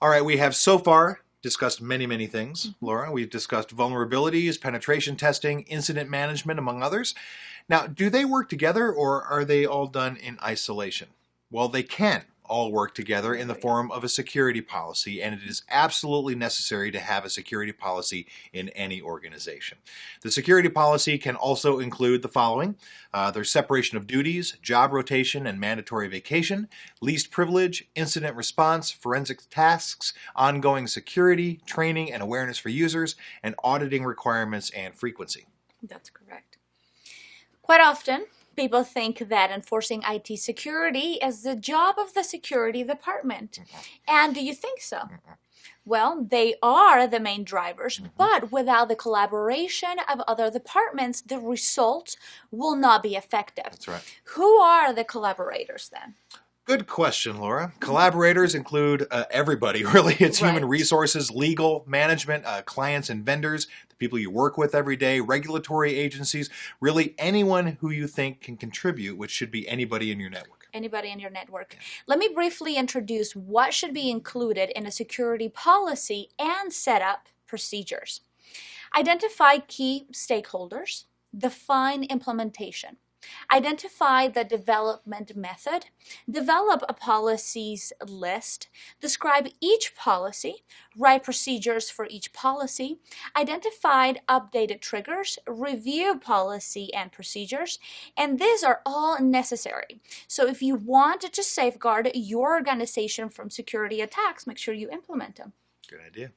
All right, we have so far discussed many things, Laura. We've discussed vulnerabilities, penetration testing, incident management, among others. Now, do they work together or are they all done in isolation? Well, they can all work together in the form of a security policy, and it is absolutely necessary to have a security policy in any organization. The security policy can also include the following. There's separation of duties, job rotation and mandatory vacation, least privilege, incident response, forensic tasks, ongoing security, training and awareness for users, and auditing requirements and frequency. That's correct. Quite often, people think that enforcing IT security is the job of the security department. And do you think so? Well, they are the main drivers, but without the collaboration of other departments, the results will not be effective. That's right. Who are the collaborators then? Good question, Laura. Collaborators include everybody, really. It's human resources, legal, management, clients and vendors, the people you work with every day, regulatory agencies, really anyone who you think can contribute, which should be anybody in your network. Anybody in your network. Let me briefly introduce what should be included in a security policy and set up procedures. Identify key stakeholders, define implementation. Identify the development method, develop a policies list, describe each policy, write procedures for each policy, identify updated triggers, review policy and procedures, and these are all necessary. So if you want to safeguard your organization from security attacks, make sure you implement them. Good idea.